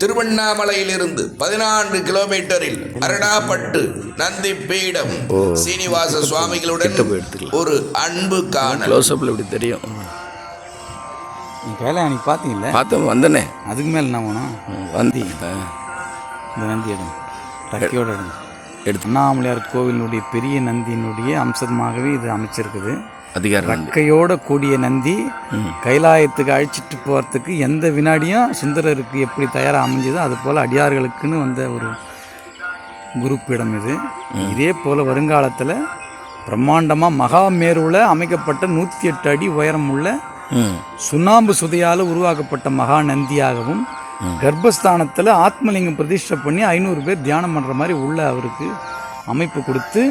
திருவண்ணாமலையிலிருந்து 14 கிலோமீட்டரில் அரணாப்பட்டு நந்தி பீடம் சீனிவாச சுவாமிகளுடன் ஒரு அன்பு காணல். இப்படி தெரியும். கையில அன்னைக்கு பார்த்தீங்களா? பார்த்தோம், வந்தனே. அதுக்கு மேலே என்ன வேணும்? வந்தி இந்த நந்தி இடம் டக்கியோட இடம் எடுத்து அண்ணாமலையார் கோவிலினுடைய பெரிய நந்தியினுடைய அம்சமாகவே இது அமைச்சிருக்குது. ரக்கையோட கூடிய நந்தி கைலாயத்துக்கு அழைச்சிட்டு போகிறதுக்கு எந்த வினாடியும் சுந்தரருக்கு எப்படி தயாராக அமைஞ்சதோ அது போல் அடியார்களுக்குன்னு வந்த ஒரு குருப்பிடம் இது. இதே போல் வருங்காலத்தில் பிரம்மாண்டமாக மகாமேருவில் அமைக்கப்பட்ட 108 அடி உயரம் உள்ள சுண்ணாம்பு சுதையால் உருவாக்கப்பட்ட மகா நந்தியாகவும் கர்ப்பஸ்தானத்தில் ஆத்மலிங்கம் பிரதிஷ்டை பண்ணி 500 பேர் தியானம் பண்ணுற மாதிரி உள்ள அவருக்கு அமைப்பு கொடுத்து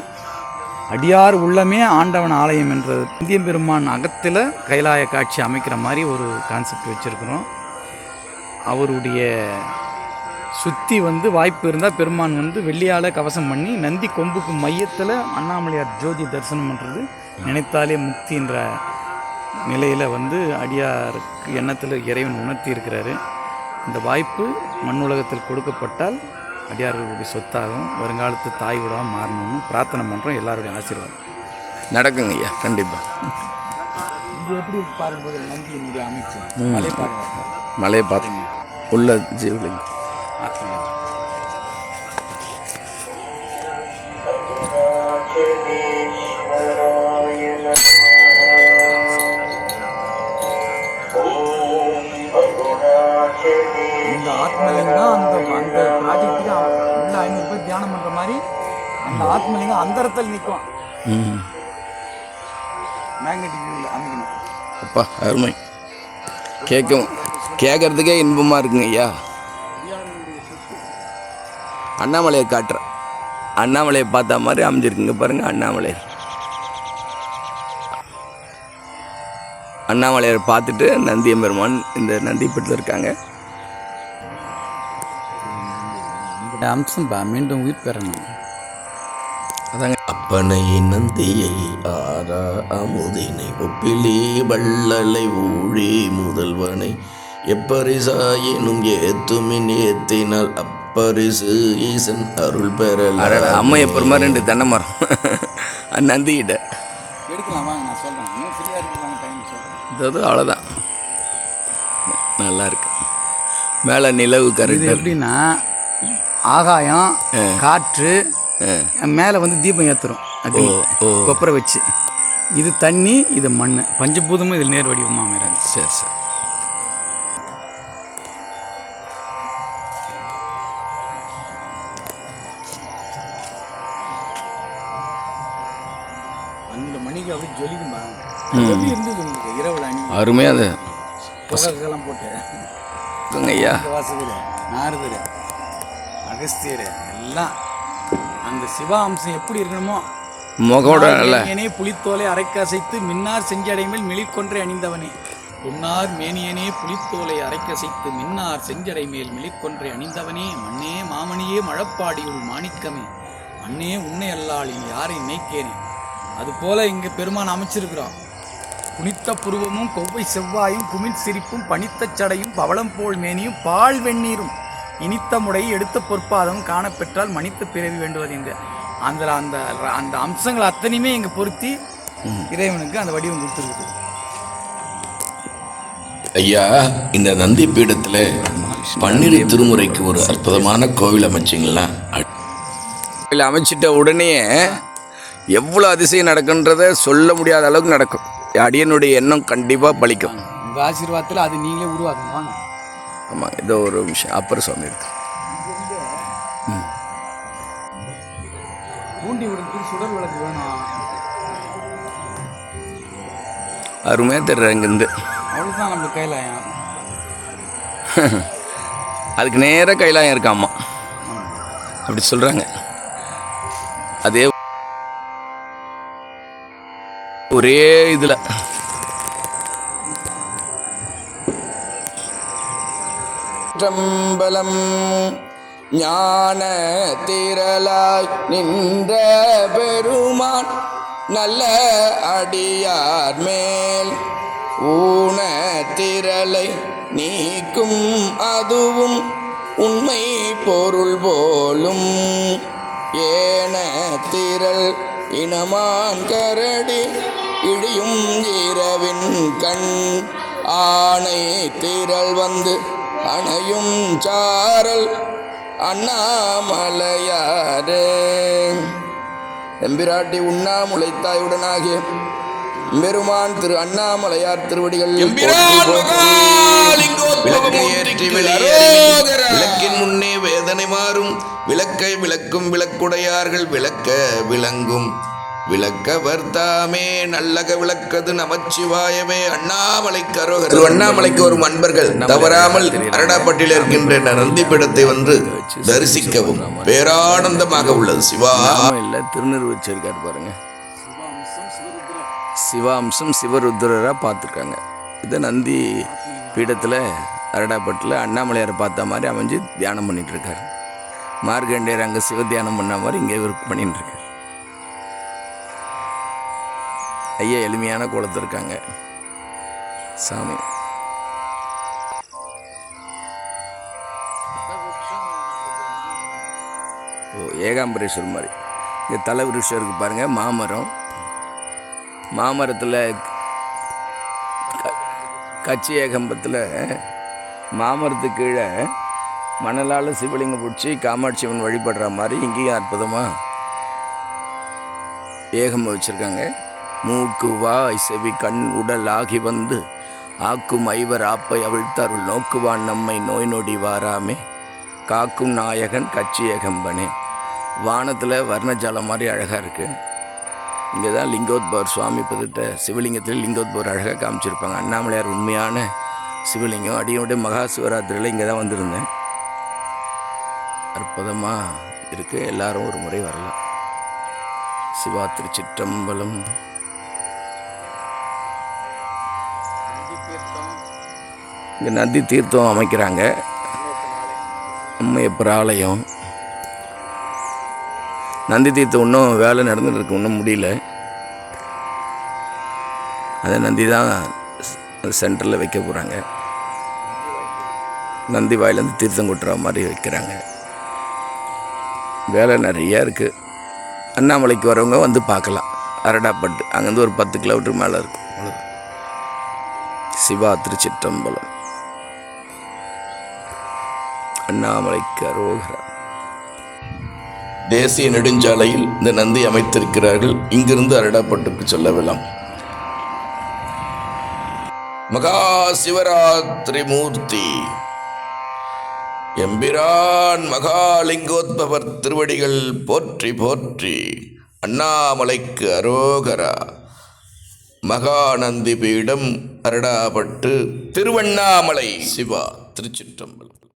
அடியார் உள்ளமே ஆண்டவன் ஆலயம் என்ற இந்திய பெருமான் அகத்தில் கைலாய காட்சி அமைக்கிற மாதிரி ஒரு கான்செப்ட் வச்சுருக்கிறோம். அவருடைய சுற்றி வாய்ப்பு இருந்தால் பெருமான் வெள்ளியால் கவசம் பண்ணி நந்தி கொம்புக்கு மையத்தில் அண்ணாமலையார் ஜோதி தரிசனம் பண்ணுறது நினைத்தாலே முக்தின்ற நிலையில் அடியாருக்கு எண்ணத்தில் இறைவன் உணர்த்தி இருக்கிறாரு. இந்த வாய்ப்பு மண்ணுலகத்தில் கொடுக்கப்பட்டால் அடியார்களுடைய சொத்தாகவும் வருங்காலத்து தாய் விடாமல் மாறணும்னு பிரார்த்தனை பண்ணுறோம். எல்லாருடைய ஆசீர்வாதம் நடக்குங்க ஐயா, கண்டிப்பாக. இது எப்படி பார்க்கும்போது நந்தியினுடைய அமைச்சு மலையை பார்த்துங்க உள்ள ஜீவலிங்கம் இந்த ஆத்மலிங்கம் அந்த அந்த ப்ராஜெக்டுக்கு உள்ள 500 பேர் தியானம் பண்ணுற மாதிரி அந்த ஆத்மலிங்கம் அந்தரத்தில் நிற்கும். மேக்னெட்டிக் அமைக்கணும். அப்பா அருமை, கேட்கறதுக்கே இன்பமாக இருக்குங்க ஐயா. அண்ணாமலையை காட்டுறேன், அண்ணாமலையை பார்த்தா மாதிரி அமைஞ்சிருக்குங்க பாருங்கள். அண்ணாமலையார் பார்த்துட்டு நந்தியம்பெருமான் இந்த நந்திப்பட்டில் இருக்காங்க. இந்த அம்சம் மீண்டும் உயிர் பெறணும். அதாங்க அப்பனை நந்தியை ஆரா அமுதினை ஒப்பிலி வள்ளலை ஊழி முதல்வனை எப்பரிசாயினும் ஏத்துமின் ஏத்தினால் அப்பரிசு ஈசன் அருள் பெறல. அம்மா எப்பறமா 2 தென்னை மரம் நந்திக்கிட்ட எடுக்கலாமா? நான் சொல்கிறேன், இன்னும் ஃப்ரீயாக இருக்கலாம் டைம் சொல்கிறேன். இது அவ்வளோதான், நல்லா இருக்கு. மேலே நிலவு கரெக்ட். எப்படின்னா ஆகாயம் காற்று மேலே தீபம் ஏற்றுறோம் அக்னி கொப்பரை வச்சு. இது தண்ணி, இது மண், பஞ்சபூதமும் இதில் நேர் வடிவமாக அமைறாங்க. சரி சார். அந்த மணிக்கு அப்படி ஜொலிக்கும் பாருங்க. இருந்தது உங்களுக்கு இரவுல அணி அருமையாக அது புகைலாம் போட்டு ஐயா. வாசகர், நாரதர், அகஸ்தியர் எல்லாம் அந்த சிவா அம்சம் எப்படி இருக்கணுமோ முகோட நல்ல புலித்தோலை அரைக்க அசைத்து மின்னார் செஞ்சடை மேல் மிளிக்கொன்றை அணிந்தவனே. பொன்னார் மேனியனே புலித்தோலை அரைக்க அசைத்து மின்னார் செஞ்சடை மேல் மிளிக்கொன்றை அணிந்தவனே. மண்ணே மாமணியே மழப்பாடியுள் மாணிக்கமே மண்ணே உன்னை அல்லாள் இனி யாரை நினைக்கேனே. அதுபோல இங்கே பெருமான் அமைச்சிருக்கிறோம். புனித்த புருவமும் கொவ்வை செவ்வாயும் குமிழ் சிரிப்பும் பனித்த சடையும் பவளம் போல் மேனியும் பால் வெந்நீரும் இனித்த முறை எடுத்த பொற்பாதம் காணப்பெற்றால் மனித பிறவி வேண்டுவது. எங்க அந்த அந்த அந்த அம்சங்கள் அத்தனையுமே இங்கே பொருத்தி இறைவனுக்கு அந்த வடிவம் கொடுத்துருக்குது. ஐயா, இந்த நந்தி பீடத்தில் 12 திருமுறைக்கு ஒரு அற்புதமான கோவில் அமைச்சிங்களா? கோவில் அமைச்சிட்ட உடனே எவ்வளோ அதிசயம் நடக்குன்றதை சொல்ல முடியாத அளவுக்கு நடக்கும். அடியனுடைய எண்ணம் கண்டிப்பாக பலிக்கும். உங்கள் ஆசீர்வாதத்தில் அது நீங்களே உருவாக்கணும். வாங்க. ஆமாம், இதோ ஒரு விஷயம் அப்பர் சுவாமி இருக்கு. பூண்டி விடுறதுக்கு சுடர் விளக்கு வேணும். அருமையாக தெரியுற இங்கேருந்து. அவ்வளோதான் நம்மளுக்கு கைலாயம். அதுக்கு நேராக கைலாயம் இருக்காம்மா, அப்படி சொல்கிறாங்க. அதே ஒரே இதில் ம்பலம் ஞான திரளாய் நின்ற பெருமான் நல்ல அடியார் மேல் ஊன திரளை நீக்கும் அதுவும் உண்மை பொருள் போலும் ஏன திரள் இனமான் கரடி இடியும் இரவின் கண் ஆனை திரள் வந்து அணையும் சாரல் அண்ணாமலையாரே. எம்பிராட்டி உண்ணாமுலைத்தாயுடனாகிய பெருமான் திரு அண்ணாமலையார் திருவடிகள் விளக்கின் முன்னே வேதனை மாறும் விளக்கை விளக்கும் விளக்குடையார்கள் விளக்க விளங்கும் விளக்கவர் தாமே நல்லக விளக்கது நமச்சிவாயமே. அண்ணாமலைக்கு அரோகர். அண்ணாமலைக்கு வரும் அன்பர்கள் தவறாமல் அரடாப்பட்டில் இருக்கின்ற நந்தி பீடத்தை வந்து தரிசிக்கவும் பேரானந்தமாக உள்ளது. சிவா இல்லை திருநெல்வேலிச்சிருக்காரு பாருங்க. சிவாம்சம் சிவருத்ரராக பார்த்துருக்காங்க. இதை நந்தி பீடத்தில் அரடாப்பட்டில் அண்ணாமலையாரை பார்த்த மாதிரி அமைஞ்சு தியானம் பண்ணிட்டு இருக்காரு. மார்கண்டேயர் அங்கே சிவ தியானம் பண்ண மாதிரி இங்கே இவர் பண்ணிட்டு இருக்காரு. ஐயா எளிமையான கோலத்தில் இருக்காங்க சாமி. ஓ ஏகாம்பரேஸ்வர் மாதிரி. இங்கே தலை விருஷருக்கு பாருங்கள் மாமரம். மாமரத்தில் கச்சி ஏகம்பத்தில் மாமரத்துக்கு கீழே மணலால் சிவலிங்கம் பிடிச்சி காமாட்சி அம்மன் வழிபடுற மாதிரி இங்கேயும் அற்புதமாக ஏகம்பம் வச்சுருக்காங்க. மூக்கு வாய் செவி கண் உடல் ஆகி வந்து ஆக்கும் ஐவர் ஆப்பை அவிழ்த்தருள் நோக்குவான் நம்மை நோய் நொடி வாராமே காக்கும் நாயகன் கச்சி ஏகம்பனே. வானத்தில் வர்ணஜாலம் மாதிரி அழகாக இருக்குது. இங்கே தான் லிங்கோத்பவர் சுவாமி பதிட்ட சிவலிங்கத்தில் லிங்கோத்பவர் அழகாக காமிச்சிருப்பாங்க. அண்ணாமலையார் உண்மையான சிவலிங்கம். அடியோடைய மகா சிவராத்திரியில் இங்கே தான் வந்திருந்தேன். அற்புதமாக இருக்குது. எல்லாரும் ஒரு முறை வரலாம். சிவா திருச்சிற்றம்பலம். இங்கே நந்தி தீர்த்தம் அமைக்கிறாங்க. அம்மையப்பர் ஆலயம். நந்தி தீர்த்தம் இன்னும் வேலை நடந்துட்டு இருக்கு, இன்னும் முடியல. அதை நந்தி தான் சென்டரில் வைக்க போகிறாங்க. நந்தி வாயிலேருந்து தீர்த்தம் கொட்டுற மாதிரி வைக்கிறாங்க. வேலை நிறையா இருக்குது. அண்ணாமலைக்கு வரவங்க வந்து பார்க்கலாம். அரடாப்பட்டு அங்கேருந்து ஒரு 10 கிலோமீட்டர் மேலே இருக்கும். சிவா திருச்சிற்றம்பலம். அண்ணாமலைக்கு அரோகரா. தேசிய நெடுஞ்சாலையில் இந்த நந்தி அமைத்திருக்கிறார்கள். இங்கிருந்து அரடாப்பட்டுக்கு செல்லலாம். மகா சிவராத்திரி மூர்த்தி எம்பிரான் மகாலிங்கோத்பவர் திருவடிகள் போற்றி போற்றி. அண்ணாமலைக்கு அரோகரா. மகாநந்தி பீடம் அரடாப்பட்டு திருவண்ணாமலை. சிவா திருச்சிற்றம்பலம்.